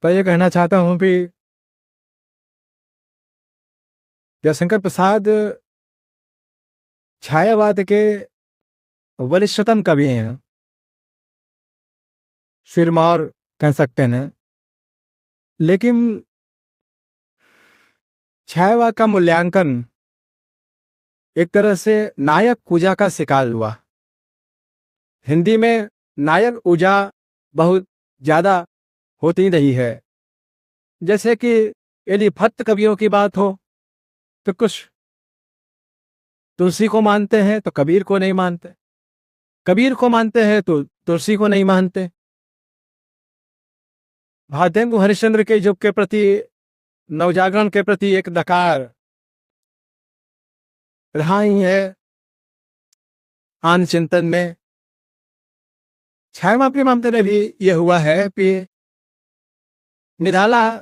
तो ये कहना चाहता हूँ कि जयशंकर प्रसाद छायावाद के वरिष्ठतम कवि हैं, सिरमौर कह सकते हैं। लेकिन छायावाद का मूल्यांकन एक तरह से नायक पूजा का शिकार हुआ। हिंदी में नायक पूजा बहुत ज़्यादा होती रही है। जैसे कि यदि भक्त कवियों की बात हो तो कुछ तुलसी को मानते हैं तो कबीर को नहीं मानते, कबीर को मानते हैं तो तुलसी को नहीं मानते। भादेंगु हरिश्चंद्र के युग के प्रति, नवजागरण के प्रति एक नकार रहा ही है आन चिंतन में। छायावाद के मामले में भी यह हुआ है कि निराला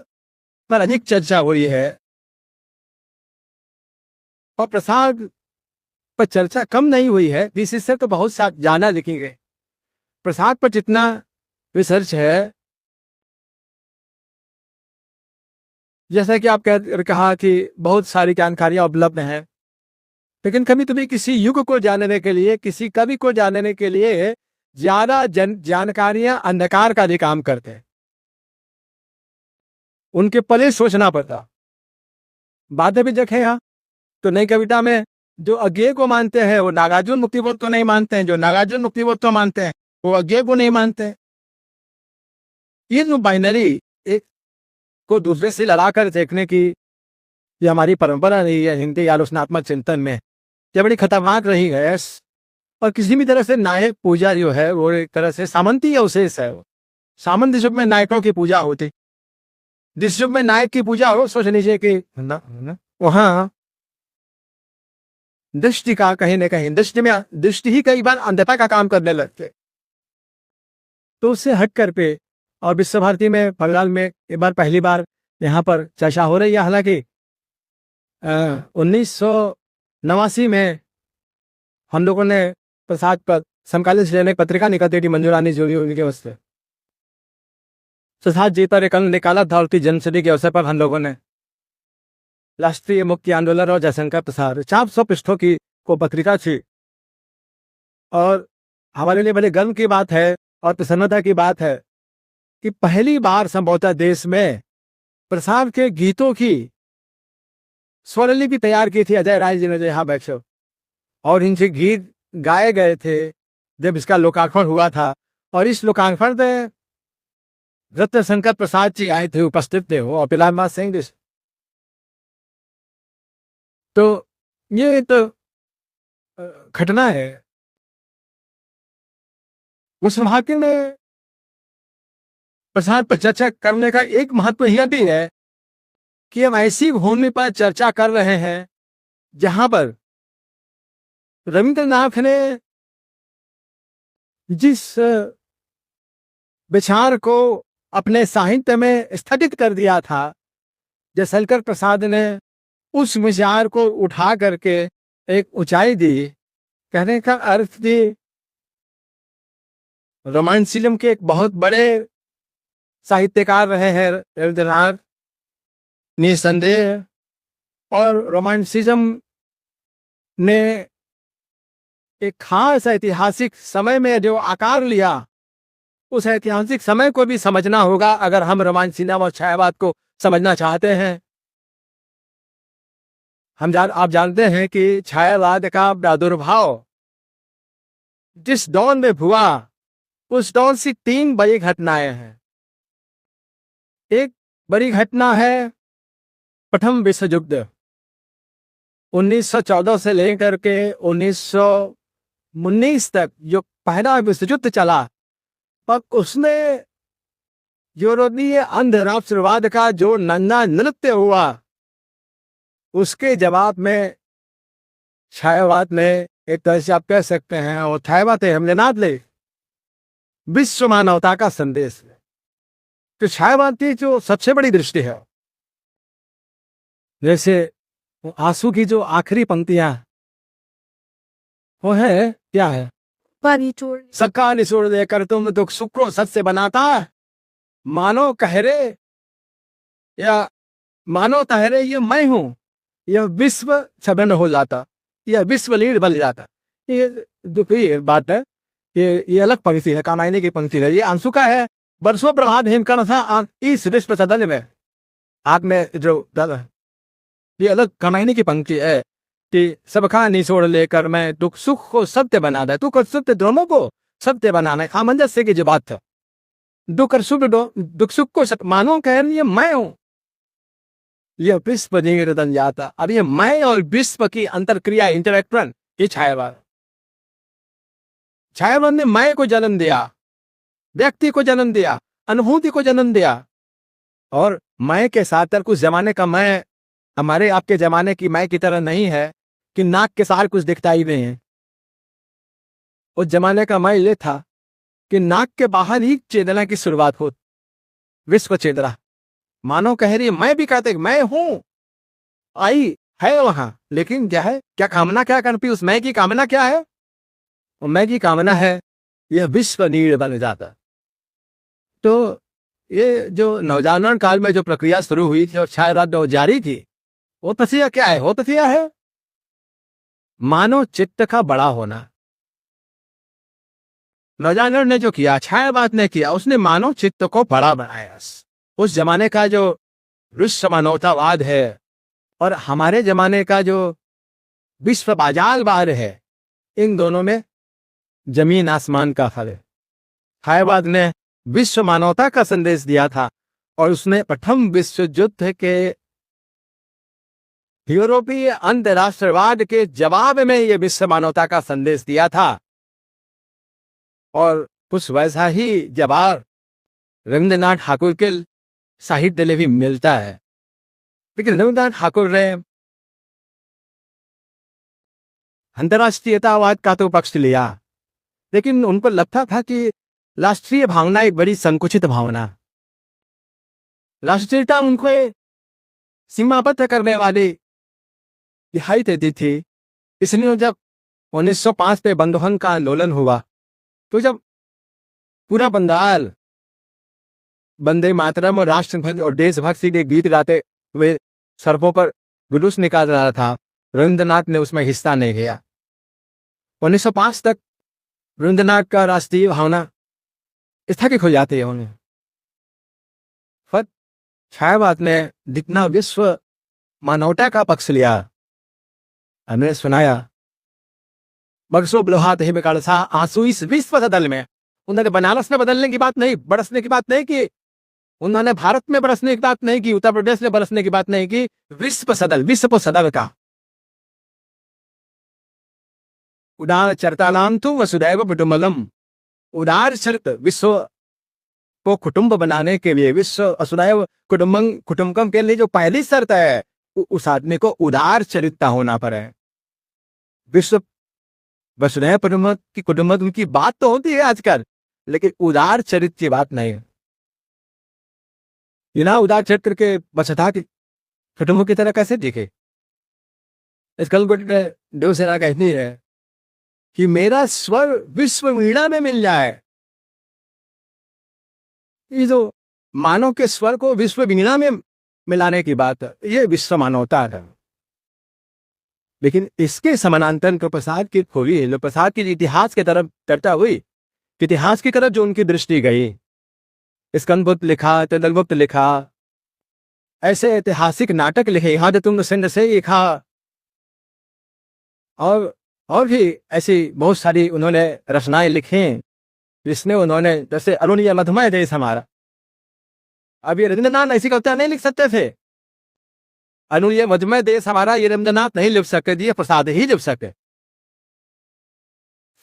पर अधिक चर्चा हुई है और प्रसाद पर चर्चा कम नहीं हुई है। विशेष से तो बहुत सा जाना लिखेंगे। प्रसाद पर जितना रिसर्च है, जैसा कि आप कहा कि बहुत सारी जानकारियां उपलब्ध हैं, लेकिन कभी कभी किसी युग को जानने के लिए, किसी कवि को जानने के लिए ज्यादा जानकारियां अंधकार का भी काम करते हैं। उनके पले सोचना पड़ता। बातें भी देखें यहाँ तो नई कविता में जो अज्ञेय को मानते हैं वो नागार्जुन मुक्तिबोध को नहीं मानते हैं, जो नागार्जुन मुक्तिबोध को मानते हैं वो अज्ञेय को नहीं मानते हैं। ये जो बाइनरी एक को दूसरे से लड़ाकर देखने की ये हमारी परंपरा रही है हिंदी आलोचनात्मक चिंतन में, ये बड़ी खतरनाक रही है। और किसी भी तरह से नायक पूजा जो है वो एक तरह से सामंती अवशेष है। सामंत युग में नायकों की पूजा होती, जिस युग में नायक की पूजा हो, सोच लीजिए कि वहां दृष्टि का कहीं न कहीं दृष्टि ही कई बार अंधता का काम करने लगते। तो उससे हट कर पे और विश्व भारती में बंगाल में एक बार पहली बार यहाँ पर चर्चा हो रही है। हालांकि 1989 में हम लोगों ने प्रसाद पर समकालीन श्रेणी पत्रिका निकलती थी, मंजूरानी जोड़ी उनके वास्ते प्रसाद जी पर एक निकाला था। उनकी जन्मशती के अवसर पर हम लोगों ने राष्ट्रीय मुक्ति आंदोलन और जयशंकर प्रसाद 400 पृष्ठों की को पत्रिका थी। और हमारे लिए बड़े गर्व की बात है और प्रसन्नता की बात है कि पहली बार संभवतः देश में प्रसाद के गीतों की स्वरलिपि तैयार की थी अजय राय जी ने, जो यहाँ बैठे और इनसे गीत गाए गए थे जब इसका लोकार्पण हुआ था। और इस लोकार्पण में रत्न शंकर प्रसाद जी आए थे, उपस्थित थे वो, और पिलामा सिंह। तो ये तो घटना है। उस वाक्य में प्रसाद पर चर्चा करने का एक महत्व यह भी है कि हम ऐसी भूमि पर चर्चा कर रहे हैं जहां पर रविंद्रनाथ ने जिस विचार को अपने साहित्य में स्थगित कर दिया था, जयशंकर प्रसाद ने उस विचार को उठा करके एक ऊंचाई दी। कहने का अर्थ दी रोमांटिसिज्म के एक बहुत बड़े साहित्यकार रहे हैं रविंद्रनाथ निसंदेह। और रोमांटिसिज्म ने एक खास ऐतिहासिक समय में जो आकार लिया, उस ऐतिहासिक समय को भी समझना होगा अगर हम रोमांटिसिज्म और छायावाद को समझना चाहते हैं। आप जानते हैं कि छायावाद का प्रादुर्भाव जिस दौर में हुआ उस दौर से 3 बड़ी घटनाएं हैं। एक बड़ी घटना है प्रथम विश्व युद्ध, 1914 से लेकर के 1919 तक जो पहला विश्व युद्ध चला, पर उसने यूरोपीय अंधराष्ट्रवाद का जो नंगा नृत्य हुआ, उसके जवाब में छायावाद ने एक तरह से आप कह सकते हैं, और छायावाद हमलेनाथ ले विश्व मानवता का संदेश है। तो छायावाद की जो सबसे बड़ी दृष्टि है, जैसे आंसू की जो आखिरी पंक्तियां वो है, क्या है, सबका निचोड़ देकर तुम दुख सुख को सच से बनाता, मानो कहरे या मानो ठहरे ये मैं हूं, यह विश्व छलन हो जाता, यह विश्व लीड बन जाता। ये दुखी बात है। ये अलग पंक्ति है, कामायनी की पंक्ति है। ये आंसू का है। बरसों प्रभात हिमकर्ण था इस विश्व सदन में, आग में जो दादा, ये अलग कामायनी की पंक्ति है कि सबका निचोड़ लेकर मैं दुख सुख को सत्य बनाना, दुख और सत्य दोनों को सत्य बनाना, सामंजस्य की जो बात है। दुख और सुख दुख सुख को सत्य मानो, कह रही है मैं हूं, यह विश्व निरदन जाता। अब ये मैं और विश्व की अंतरक्रिया, इंटरेक्शन, ये छायावाद। छायावाद ने मैं को जन्म दिया, व्यक्ति को जन्म दिया, अनुभूति को जन्म दिया। और मैं के साथ कुछ जमाने का मैं हमारे आपके जमाने की मैं की तरह नहीं है कि नाक के साथ कुछ दिखता ही नहीं है। उस जमाने का मैं ये था कि नाक के बाहर ही चेतना की शुरुआत हो, विश्व चेतना। मानो कह रही मैं भी कहते मैं हूं, आई है वहां, लेकिन क्या है, क्या कामना क्या करती, उस मैं की कामना क्या है? और मैं की कामना है यह विश्व नीड़ बन जाता। तो ये जो नवजागरण काल में जो प्रक्रिया शुरू हुई थी और शायद जारी थी, वो तसिया क्या है? वो तसिया है मानो चित्त का बड़ा होना। नवजागरण ने जो किया, छायावाद ने किया, उसने मानव चित्त को बड़ा बनाया। उस जमाने का जो विश्व मानवतावाद है और हमारे जमाने का जो विश्व बाजारवाद है, इन दोनों में जमीन आसमान का फर्क है। छायावाद ने विश्व मानवता का संदेश दिया था और उसने प्रथम विश्व युद्ध के यूरोपीय अंतरराष्ट्रवाद के जवाब में यह विश्व मानवता का संदेश दिया था। और कुछ वैसा ही जवाब रविंद्रनाथ ठाकुर के साहित्य में भी मिलता है। लेकिन रविंद्रनाथ ठाकुर ने अंतरराष्ट्रीयतावाद का तो पक्ष लिया, लेकिन उनको लगता था कि राष्ट्रीय भावना एक बड़ी संकुचित भावना, राष्ट्रीयता उनको सीमाबद्ध करने वाली दिखाई देती थी। इसलिए जब 1905 पे बंधुहन का आंदोलन हुआ, तो जब पूरा बंगाल वंदे मातरम और राष्ट्रभक्ति और देशभक्ति के गीत गाते हुए सड़कों पर जुलूस निकाल रहा था, रविंद्रनाथ ने उसमें हिस्सा नहीं लिया। 1905 तक रविंद्रनाथ का राष्ट्रीय भावना स्थगित हो जाती है उन्हें। फिर छायावाद ने जितना विश्व मानवता का पक्ष लिया, हमने सुनाया बरसों ब्लोहात ही बिकाल सा आंसू इस विश्व सदल में। उन्होंने बनारस में बदलने की बात नहीं, बरसने की बात नहीं की, उन्होंने भारत में बरसने की बात नहीं की, उत्तर प्रदेश में बरसने की बात नहीं की, विश्व सदल, विश्व सदल का। उदार चरतानाम तो वसुदैव कुटुंबकम, उदार चरित विश्व को कुटुंब बनाने के लिए, विश्व वसुदैव कुटुंबकम के लिए जो पहली शर्त है, उस आदमी को उदार चरित्र होना पड़े। विश्व वसुदैव कुटुंब की बात तो होती है आजकल, लेकिन उदार चरित्र की बात नहीं है। बिना उदार चरित्र के वसुधा की कुटुंब की तरह कैसे दिखे? इसकल देवसेना कहती है कि मेरा स्वर विश्व वीणा में मिल जाए। ये जो मानव के स्वर को विश्व वीणा में मिलाने की बात है, ये विश्व मानवता है। लेकिन इसके समानांतर प्रसाद की खोली, प्रसाद के इतिहास की तरफ चर्चा हुई, इतिहास की तरफ जो उनकी दृष्टि गई, स्कंदगुप्त लिखा, तंत्रगुप्त लिखा, ऐसे ऐतिहासिक नाटक लिखे, यहाँ तुम सिंध से लिखा, और भी ऐसी बहुत सारी उन्होंने रचनाएं लिखी, जिसमें उन्होंने, जैसे अरुणीय मधुमय देश हमारा, अब ये रविंद्रनाथ ऐसी कविता नहीं लिख सकते थे। अरुणीय मधुमय देश हमारा ये रविंद्रनाथ नहीं लिख सकते, ये प्रसाद ही लिख सकते।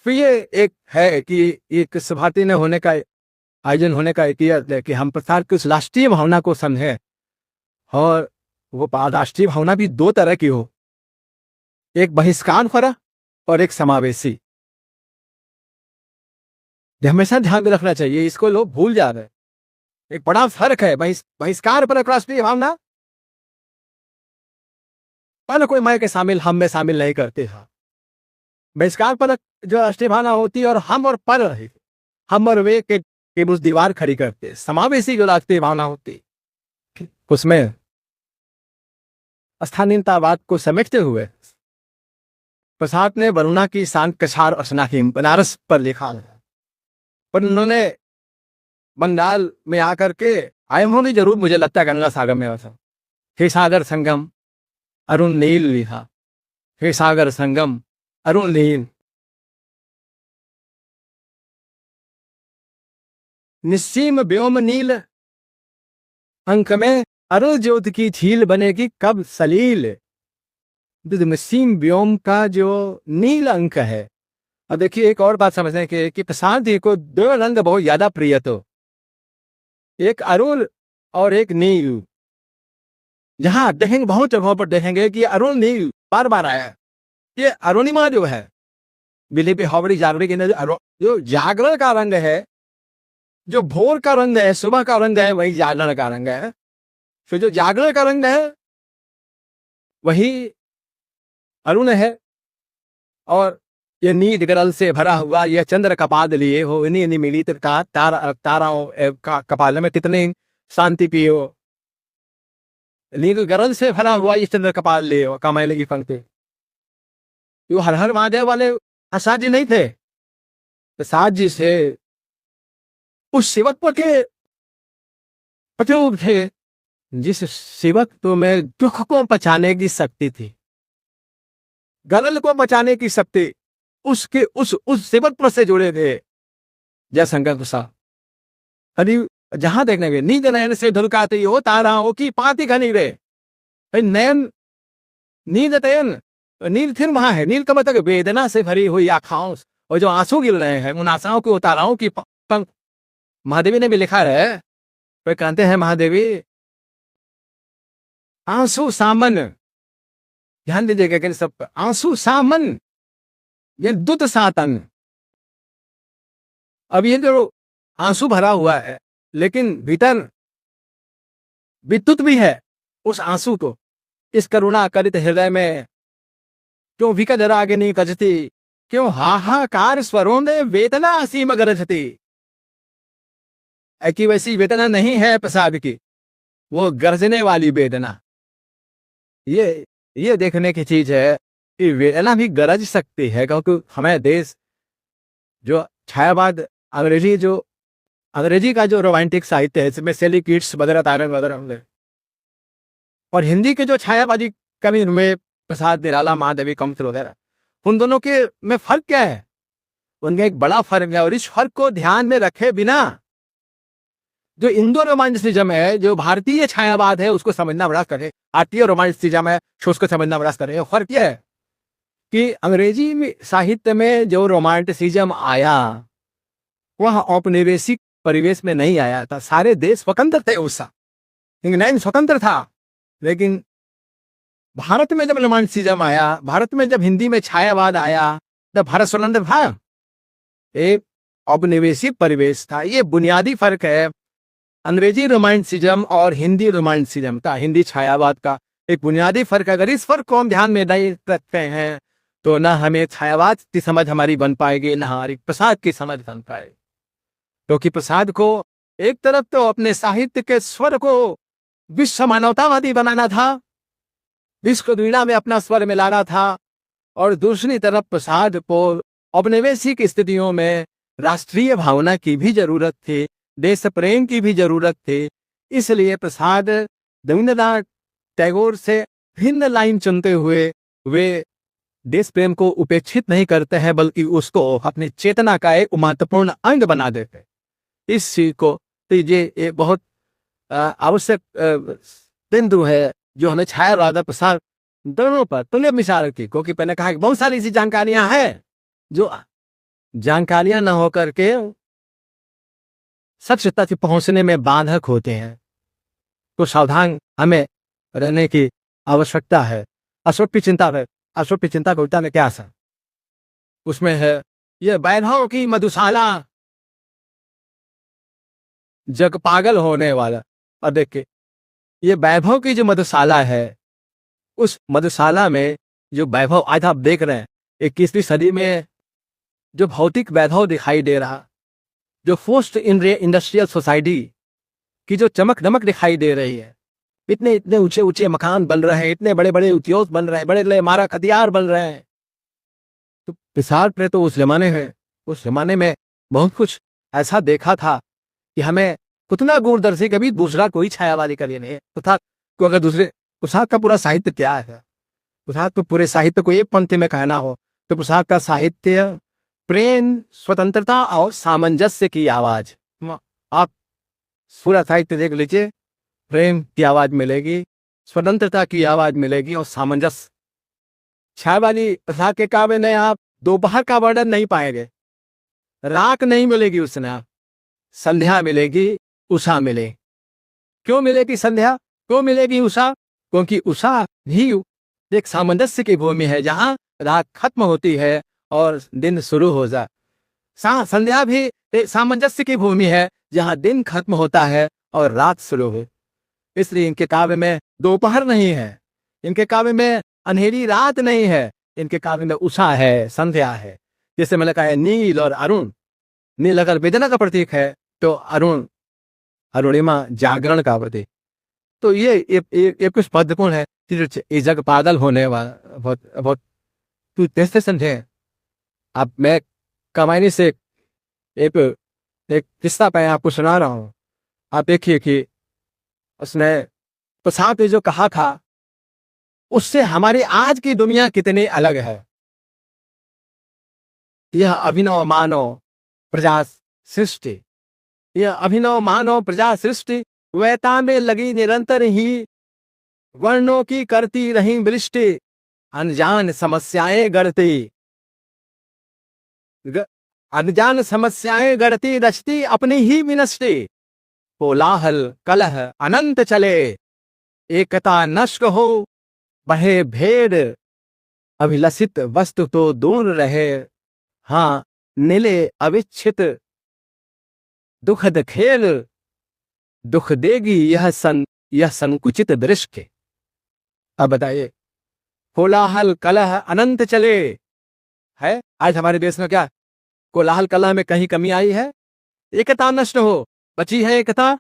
फिर ये एक है कि ये कृष्ण भारती ने होने का आयोजन होने का इतिहास है कि हम प्रसाद की उस राष्ट्रीय भावना को समझें, और वो राष्ट्रीय भावना भी दो तरह की हो, एक बहिष्कार भरा और एक समावेशी। हमेशा ध्यान में रखना चाहिए, इसको लोग भूल जा रहे हैं। एक बड़ा फर्क है बहिष्कार पर राष्ट्रीय भावना, पर कोई मैं के शामिल हम में शामिल नहीं करते हैं। बहिष्कार पर जो राष्ट्रीय भावना होती है और हम और पर रहे, हम और वे के उस दीवार खड़ी करते। समावेशी जो राष्ट्रीय भावना होती, उसमें स्थानीयतावाद को समेटते हुए प्रसाद ने वरुणा की शांत कछार रचना की बनारस पर लिखा है। पर उन्होंने बंगाल में आकर के आए होंगे जरूर, मुझे लगता है गंगा सागर में वैसा हे सागर संगम अरुण नील लिखा, हे सागर संगम अरुण नील। निस्सीम व्योम नील अंक में अरुण ज्योत की झील बनेगी कब सलील। निस्सीम व्योम का जो नील अंक है। अब देखिए एक और बात समझने की कि प्रशांत जी को दो रंग बहुत ज्यादा प्रिय, तो एक अरुण और एक नील। जहां देखेंगे बहुत जगहों पर देखेंगे कि अरुण नील बार बार आया है। ये अरुणिमा जो है बिलीपी हावड़ी जागरण की जो जागरण का रंग है, जो भोर का रंग है, सुबह का रंग है, वही जागरण का रंग है। फिर जो जागरण का रंग है वही अरुण है। और ये नील गरल से भरा हुआ यह चंद्र कपाल लिए हो, इन्हीं मिली का ताराओं का कपाल में कितने शांति पियो। नील गरल से भरा हुआ ये चंद्र कपाल लिए हो, कमाइले की पंक्ति। वो हर हर महादेव वाले प्रसाद जी नहीं थे, प्रसाद जी से उस शिवत्व के प्रतिरूप थे जिस शिवत्व में दुख को बचाने की शक्ति थी, गरल को बचाने की शक्ति उसके उस शिवत्व से जुड़े थे। जयशंकर प्रसाद अरे जहां देखने गए नींद नयन से धुलकाती हो ताराओं की पाती घनी रे। नयन नींद तयन नील फिर वहां है, नील का मतलब वेदना से भरी हुई आंखाओं और जो आंसू गिर रहे हैं उन आंसुओं को ताराओं की महादेवी ने भी लिखा है। वे कहते हैं महादेवी आंसू सामन, ध्यान दीजिएगा सब आंसू सामन ये दुत सातन। अब ये जो आंसू भरा हुआ है लेकिन भीतर विद्युत भी है, उस आंसू को इस करुणा करित हृदय में क्यों विकट रागिनी गजती, क्यों हाहाकार स्वरों में वेदना असीम गरजती। ऐसी वैसी वेदना नहीं है प्रसाद की, वो गरजने वाली वेदना। ये देखने की चीज है कि वेदना भी गरज सकती है, क्योंकि हमें देश जो छायावाद अंग्रेजी का जो रोमांटिक साहित्य है इसमें सेली किट्स वगैरह तारन वगैरह, और हिंदी के जो छायावादी कवि में प्रसाद निराला महादेवी कमसल वगैरह, उन दोनों के में फर्क क्या है? उनका एक बड़ा फर्क है। और इस फर्क को ध्यान में रखे बिना जो इंडो रोमांटिसिज्म है, जो भारतीय छायावाद है, उसको समझना बड़ा करे, भारतीय रोमांटिसिज्म है उसको समझना बड़ा करे। फर्क यह है कि अंग्रेजी साहित्य में जो रोमांटिसिज्म आया वह औपनिवेशिक परिवेश में नहीं आया था। सारे देश स्वतंत्र थे उस समय, इंग्लैंड स्वतंत्र था, लेकिन भारत में जब रोमांटिसिज्म आया, भारत में जब हिंदी में छायावाद आया, तब भारत स्वतंत्र था, एक औपनिवेशिक परिवेश था। ये बुनियादी फर्क है अंग्रेजी रोमांटिसिज्म और हिंदी रोमांटिसिज्म का, हिंदी छायावाद का एक बुनियादी फर्क। अगर इस फर्क को हम ध्यान में नहीं रखते हैं तो ना हमें छायावाद की समझ हमारी बन पाएगी, ना हमारी प्रसाद की समझ बन पाएगी। क्योंकि प्रसाद को एक तरफ तो अपने साहित्य के स्वर को विश्व मानवतावादी बनाना था, विश्व दुनिया में अपना स्वर मिलाना था, और दूसरी तरफ प्रसाद को औपनिवेशिक स्थितियों में राष्ट्रीय भावना की भी जरूरत थी, देश प्रेम की भी जरूरत थी। इसलिए प्रसाद रविन्द्रनाथ टैगोर से भिन्न लाइन चुनते हुए वे देश प्रेम को उपेक्षित नहीं करते हैं, बल्कि उसको अपनी चेतना का एक महत्वपूर्ण अंग बना देते। इस चीज को तो ये बहुत आवश्यक बिंदु है जो हमें छायावाद प्रसाद दोनों पर तुल्य मिसाल की, क्योंकि मैंने कहा कि बहुत सारी ऐसी जानकारियां हैं जो जानकारियां न होकर के सत्य तक पहुंचने में बाधक होते हैं। तो सावधान हमें रहने की आवश्यकता है। अशोक की चिंता है, अशोक की चिंता कविता में क्या असर उसमें है? ये वैभव की मधुशाला जग पागल होने वाला। और देखिए ये वैभव की जो मधुशाला है, उस मधुशाला में जो वैभव आज आप देख रहे हैं 21वीं सदी में जो भौतिक वैभव दिखाई दे रहा, जो पोस्ट इंडस्ट्रियल सोसाइटी की जो चमक दमक दिखाई दे रही है, इतने इतने ऊंचे ऊंचे मकान बन रहे हैं, इतने बड़े बड़े उद्योग बन रहे हैं, बड़े बड़े मारक हथियार बन रहे हैं। तो पिसार ने तो उस जमाने में बहुत कुछ ऐसा देखा था कि हमें उतना दूरदर्शी कभी दूसरा कोई छायावादी का नहीं है। पुसाक को अगर दूसरे पुसाक का पूरा साहित्य क्या है, पुसाक तो पूरे साहित्य को एक पंक्ति में कहना हो तो पुसाक का साहित्य प्रेम, स्वतंत्रता और सामंजस्य की आवाज। आप पूरा साहित्य देख लीजिए, प्रेम की आवाज मिलेगी, स्वतंत्रता की आवाज मिलेगी और सामंजस्य। छायावादी पुसाक के काव्य में आप दोपहर का वर्णन नहीं पाएंगे, रात नहीं मिलेगी उसमें, आप संध्या मिलेगी, उषा मिले। क्यों मिलेगी संध्या, क्यों मिलेगी उषा? क्योंकि उषा भी एक सामंजस्य की भूमि है, जहां रात खत्म होती है और दिन शुरू हो जाए। संध्या भी एक सामंजस्य की भूमि है, जहां दिन खत्म होता है और रात शुरू हो। इसलिए इनके काव्य में दोपहर नहीं है, इनके काव्य में अंधेरी रात नहीं है, इनके काव्य में उषा है, संध्या है। जैसे मैंने कहा है नील और अरुण, नील अगर वेदना का प्रतीक है तो अरुण अरुणिमा जागरण का प्रतीक। तो ये कुछ महत्वपूर्ण है। ये जग पागल होने वाला बहुत बहुत तू कैसे समझे। अब मैं कमाईनी से एक किस्सा मैं आपको सुना रहा हूं। आप देखिए कि उसने प्रसाद ने जो कहा था उससे हमारी आज की दुनिया कितनी अलग है। यह अभिनव मानव प्रजा सृष्टि, यह अभिनव मानव प्रजा सृष्टि वैता में लगी निरंतर ही, वर्णों की करती रही वृष्टि, अनजान समस्याएं गढ़ती अनजान समस्याएं गढ़ती रचती अपनी ही विनष्टि। कोलाहल कलह अनंत चले, एकता नष्ट हो बढ़े भेद, अभिलषित वस्तु तो दूर रहे, हाँ नीले अविच्छित दुखद खेल, दुख देगी यह संकुचित दृष्टि। अब बताइए, कोलाहल कलह अनंत चले है, आज हमारे देश में क्या कोलाहल कलह में कहीं कमी आई है? एकता नष्ट हो, बची है एकता।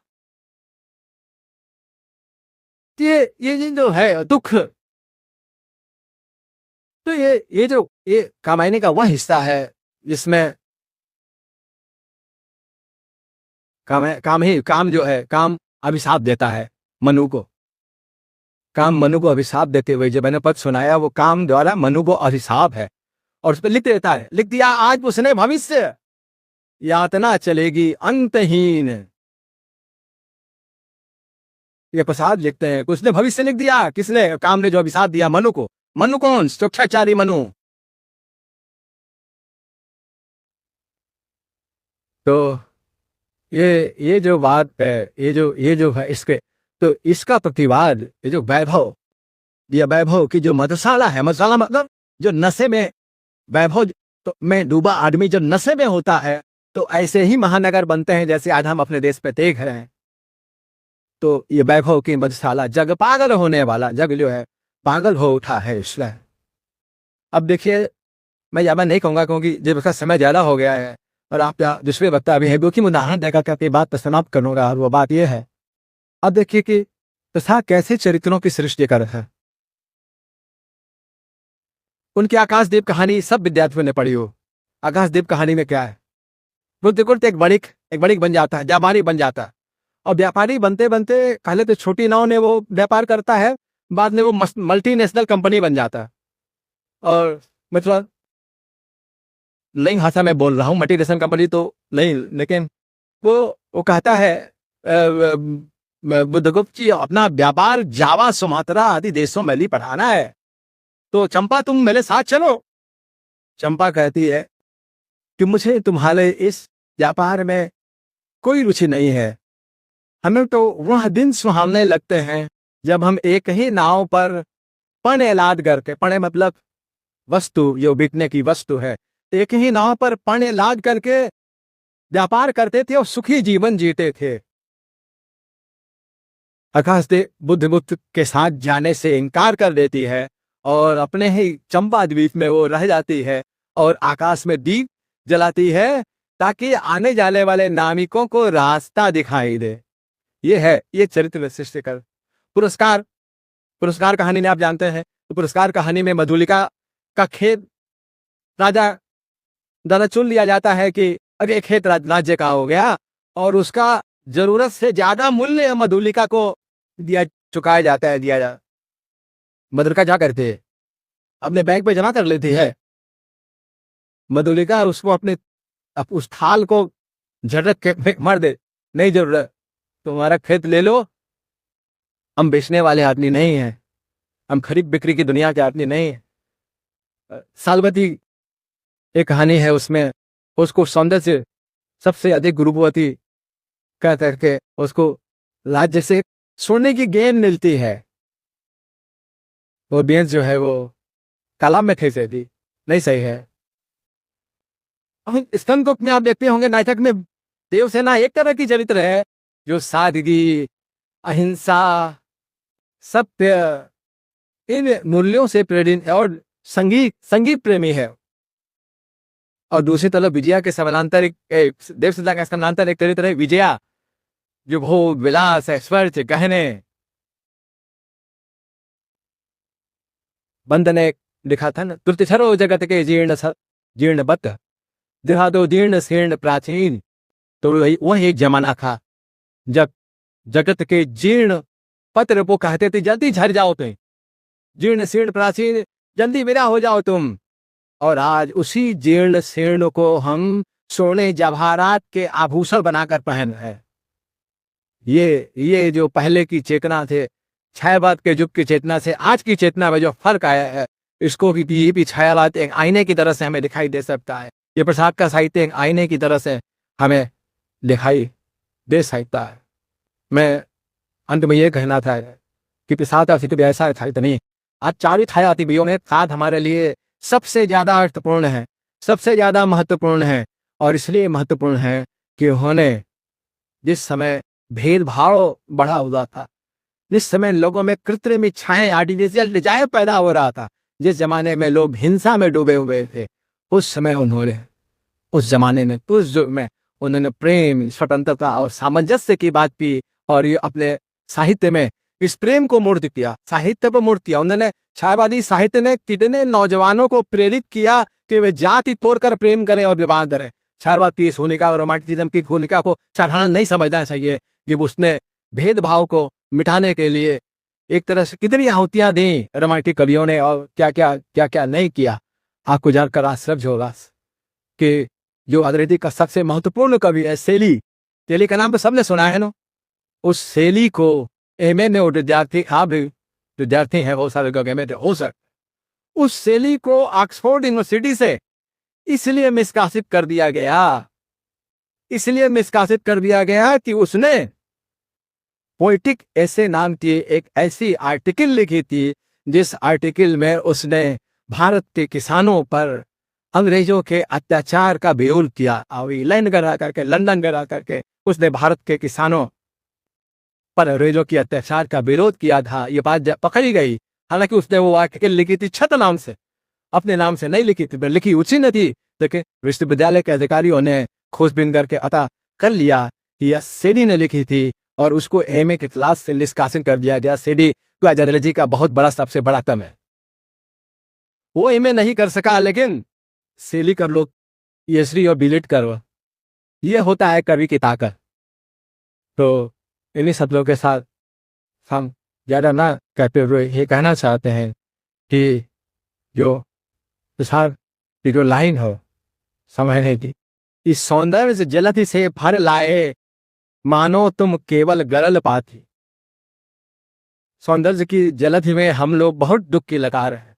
ये जो है दुख, तो ये कामायनी का वह हिस्सा है जिसमें काम जो है, काम अभिशाप देता है मनु को। काम मनु को अभिशाप देते हुए जो मैंने पद सुनाया वो काम द्वारा मनु को अभिशाप है। और उस पर लिख देता है, लिख दिया आज उसने भविष्य, यातना चलेगी अंतहीन। ये प्रसाद लिखते हैं, उसने भविष्य लिख दिया। किसने? काम ने जो अभिशाप दिया मनु को। मनु कौन? स्वेच्छाचारी मनु। तो ये जो बात है, ये जो है इसके, तो इसका प्रतिवाद ये जो वैभव, ये वैभव की जो मधुशाला है, मधुशाला मतलब जो नशे में वैभव तो में डूबा आदमी जो नशे में होता है, तो ऐसे ही महानगर बनते हैं जैसे आज हम अपने देश पे देख रहे हैं। तो ये वैभव की मधुशाला, जग पागल होने वाला, जग जो है पागल हो उठा है इसलिए। अब देखिए, मैं ज्यादा नहीं कहूंगा क्योंकि जब उसका समय ज्यादा हो गया है और आप दूसरे वक्ता भी है, क्योंकि उदाहरण देकर के बात समाप्त करूंगा। और वो बात यह है, अब देखिए कि तथा कैसे चरित्रों की सृष्टि कर है। उनकी आकाशदीप कहानी सब विद्यार्थियों ने पढ़ी हो। आकाशदीप कहानी में क्या है? बुद्धिकुट एक बणिक बन जाता है, व्यापारी बन जाता है। और व्यापारी बनते बनते पहले तो छोटी नाव ने वो व्यापार करता है, बाद में वो मल्टीनेशनल कंपनी बन जाता है। और मतलब नई भाषा में बोल रहा हूँ, मल्टीनेशनल कंपनी तो नहीं, लेकिन वो कहता है बुद्धगुप्त जी, अपना व्यापार जावा सुमात्रा आदि देशों में बढ़ाना है, तो चंपा तुम मेरे साथ चलो। चंपा कहती है कि मुझे तुम्हारे इस व्यापार में कोई रुचि नहीं है। हमें तो वह दिन सुहावने लगते हैं जब हम एक ही नाव पर पणे लाद करके, पणे मतलब वस्तु, जो बिकने की वस्तु है, एक ही नाव पर पणे लाद करके व्यापार करते थे और सुखी जीवन जीते थे। आकाशदेव बुद्धगुप्त के साथ जाने से इनकार कर देती है और अपने ही चंपा द्वीप में वो रह जाती है और आकाश में दीप जलाती है ताकि आने जाने वाले नाविकों को रास्ता दिखाई दे। ये है, ये चरित्र सृष्टि कर। पुरस्कार पुरस्कार कहानी में आप जानते हैं, तो पुरस्कार कहानी में मधुलिका का खेत राजा द्वारा चुन लिया जाता है कि अब ये खेत राज्य का हो गया और उसका जरूरत से ज्यादा मूल्य मधुलिका को चुकाया जाता है, दिया जाता। मधुलिका क्या करते है, अपने बैंक पे जमा कर लेती है। मधुलिका उसको अपने उस थाल को झटक के मार दे, नहीं जरूरत, तुम्हारा खेत ले लो, हम बेचने वाले आदमी नहीं हैं, हम खरीद बिक्री की दुनिया के आदमी नहीं है। सालवती एक कहानी है, उसमें उसको सौंदर्य से सबसे अधिक रूपवती कह करके उसको राज्य से सोने की गेंद मिलती है। वो गेंद जो है वो तालाब में फेंक देती, नहीं सही है। स्कंद को में आप देखते होंगे, नाटक में देवसेना एक तरह की चरित्र है जो सादगी, अहिंसा, सत्य, इन मूल्यों से प्रेरित और संगीत प्रेमी है। और दूसरी तरफ विजया के समानांतर देवसेना का समानांतर एक चरित्र है विजया, जो भोग विलास, ऐश्वर्य, गहने, बंद ने लिखा था ना, तुर्तिछरो जगत के जीर्ण बत दिखा दो जीर्ण शीर्ण प्राचीन। तो वह एक जमाना था जब जगत के जीर्ण पत्र वो कहते थे जल्दी झड़ जाओ तुम, जीर्ण शीर्ण प्राचीन, जल्दी विदा हो जाओ तुम। और आज उसी जीर्ण शीर्ण को हम सोने जवाहरात के आभूषण बनाकर पहन है। ये जो पहले की चेतना थे, छायावाद के युग की चेतना से आज की चेतना में जो फर्क आया है, इसको भी छायावाद एक आईने की तरह से हमें दिखाई दे सकता है। ये प्रसाद का साहित्य एक आईने की तरह से हमें दिखाई दे सकता है। मैं अंत में ये कहना था कि प्रसाद का साहित्य ऐसा साहित्य नहीं, आचार्य छायावादियों में प्रसाद हमारे लिए सबसे ज्यादा अर्थपूर्ण है, सबसे ज्यादा महत्वपूर्ण है। और इसलिए महत्वपूर्ण है कि उन्होंने जिस समय भेदभाव बढ़ा हुआ था, जिस समय लोगों में कृत्रिम इच्छाएं, आर्टिफिशियल डिजायर पैदा हो रहा था, जिस जमाने में लोग हिंसा में डूबे हुए थे, उस समय उन्होंने उस जमाने में उस युग में उन्होंने प्रेम, स्वतंत्रता और सामंजस्य की बात की। और ये अपने साहित्य में इस प्रेम को मूर्त किया, साहित्य पर मूर्त किया। उन्होंने छायावादी साहित्य ने कितने नौजवानों को प्रेरित किया कि वे जाति तोड़कर प्रेम करें और विवाह करें। छायावाद की इस होलिका और रोमांटिसिज्म की होलिका को साधारण नहीं समझना चाहिए कि उसने भेदभाव को मिटाने के लिए एक तरह से कितनी आहुतियां दी रोमांटिक कवियों ने, और क्या क्या नहीं किया। आपको जानकर आश्चर्य होगा कि जो अंग्रेजी का सबसे महत्वपूर्ण कवि है शैली, शैली का नाम तो सबने सुना है ना। उस शैली को एमए में विद्यार्थी, हाँ भी विद्यार्थी है बहुत सारे एमए हो सकते, उस शैली को ऑक्सफोर्ड यूनिवर्सिटी से इसलिए निष्कासित कर दिया गया कि उसने पोएटिक ऐसे नाम की एक ऐसी आर्टिकल लिखी थी, जिस आर्टिकल में उसने भारत के किसानों पर अंग्रेजों के अत्याचार का विरोध किया। लंदन करा करके उसने भारत के किसानों पर अंग्रेजों की अत्याचार का विरोध किया था। ये बात पकड़ी गई। हालांकि उसने वो आर्टिकल लिखी थी छत नाम से, अपने नाम से नहीं लिखी थी, लिखी उसी ने थी। लेकिन विश्वविद्यालय के अधिकारियों ने खोजबीन करके पता कर लिया कि यह सेडी ने लिखी थी और उसको एमए के क्लास से निष्कासित कर दिया गया। सेडी एनर्जी का बहुत बड़ा, सबसे बड़ा कम है, वो एमए नहीं कर सका, लेकिन सेली कर लो, पीएचडी और बीलिट करो, ये होता है कवि की ताकत। तो इन्हीं शब्दों के साथ हम ज्यादा ना कहते हुए ये कहना चाहते हैं कि जो लाइन हो समझने की, इस सौंदर्य से जलति से भर लाए मानो तुम केवल गरल पाती। सौंदर्य की जलधि में हम लोग बहुत दुख की लगा रहे हैं।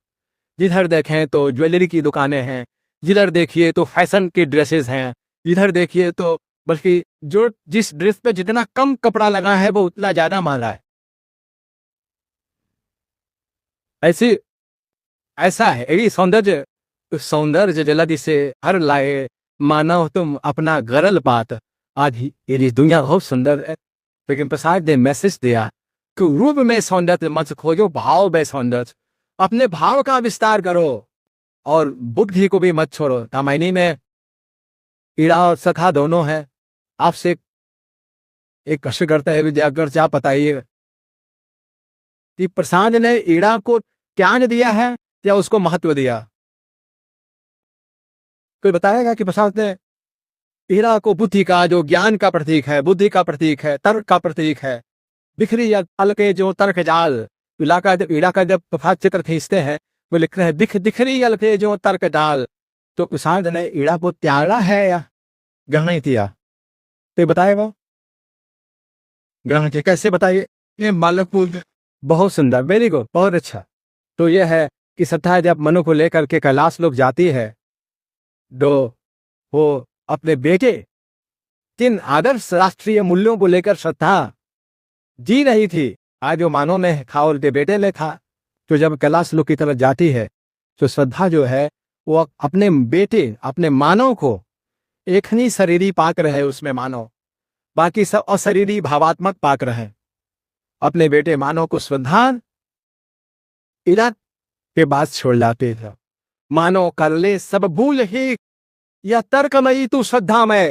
जिधर देखें तो ज्वेलरी की दुकानें हैं, जिधर देखिए तो फैशन की ड्रेसेस हैं, जिधर देखिए तो बल्कि जो जिस ड्रेस पे जितना कम कपड़ा लगा है वो उतना ज्यादा महंगा है। ऐसा है यही सौंदर्य जलधि से हर लाए मानो तुम अपना गरल पात। आज ये दुनिया बहुत सुंदर है, लेकिन प्रसाद ने मैसेज दिया कि रूप में सौंदर्य मत खोजो, भाव में सौंदर्य, अपने भाव का विस्तार करो और बुद्धि को भी मत छोड़ो। रामायणी में ईड़ा और सखा दोनों है। आपसे एक कष्ट करता है विद्यागर, क्या बताइए कि प्रसाद ने ईड़ा को त्याग दिया है या उसको महत्व दिया? कोई बताएगा कि प्रसाद ने ईड़ा को बुद्धि का, जो ज्ञान का प्रतीक है, बुद्धि का प्रतीक है, तर्क का प्रतीक है, बिखरी या तल के जो तर्क जाल, ईड़ा का जब प्रभात चित्र खींचते हैं वो लिखते हैं बिखरी यल के जो तर्क जाल। तो प्रसाद ने ईड़ा को त्यागा है या ग्रहण नहीं किया? तो बताएगा ग्रहण किया, कैसे बताइए? ये मालकपुर। बहुत सुंदर, वेरी गुड, बहुत अच्छा। तो यह है कि श्रद्धा जब मनु को लेकर के कैलाश लोग जाती है तो वो अपने बेटे, जिन आदर्श राष्ट्रीय मूल्यों को लेकर श्रद्धा जी रही थी, आज वो मानव ने खा और बेटे ने खा। तो जब कैलाश लोक की तरफ जाती है तो श्रद्धा जो है वो अपने बेटे, अपने मानव को एक ही शरीरी पाक रहे, उसमें मानव, बाकी सब अशरीरी भावात्मक पाक रहे। अपने बेटे मानव को श्रद्धा ईड़ा के बाद छोड़ लाते थे। मानव कर ले सब भूल ही या तर्कमयी तू श्रद्धामय।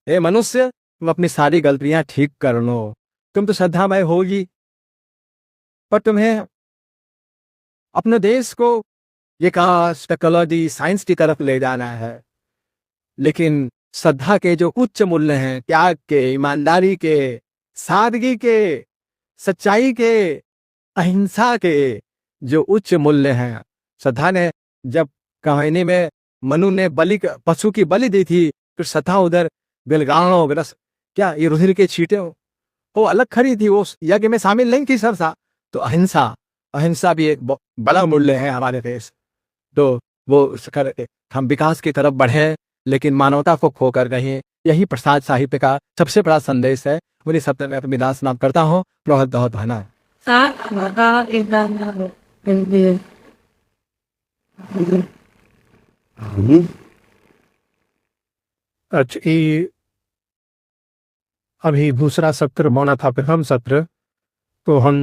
हे मनुष्य, तुम अपनी सारी गलतियां ठीक कर लो, तुम तो श्रद्धामय होगी, पर तुम्हें अपने देश को विकास, टेक्नोलॉजी, साइंस की तरफ ले जाना है। लेकिन श्रद्धा के जो उच्च मूल्य हैं, त्याग के, ईमानदारी के, सादगी के, सच्चाई के, अहिंसा के जो उच्च मूल्य हैं, श्रद्धा ने जब कहानी में मनु ने पशु की बलि दी थी तो श्रद्धा उधर बेलगाड़ों ग्रस, क्या ये रुधिर के छींटे वो अलग खड़ी थी, वो यज्ञ में शामिल नहीं थी श्रद्धा। तो अहिंसा भी एक बड़ा मूल्य है हमारे देश। तो वो हम विकास की तरफ बढ़े लेकिन मानवता को खोकर नहीं, यही प्रसाद साहित्य का सबसे बड़ा संदेश है। मुझे सब मैं विदास समाप्त करता हूँ। बहुत बहुत धन्यवाद। अच्छा, अभी दूसरा सत्र होना था, प्रथम सत्र तो हम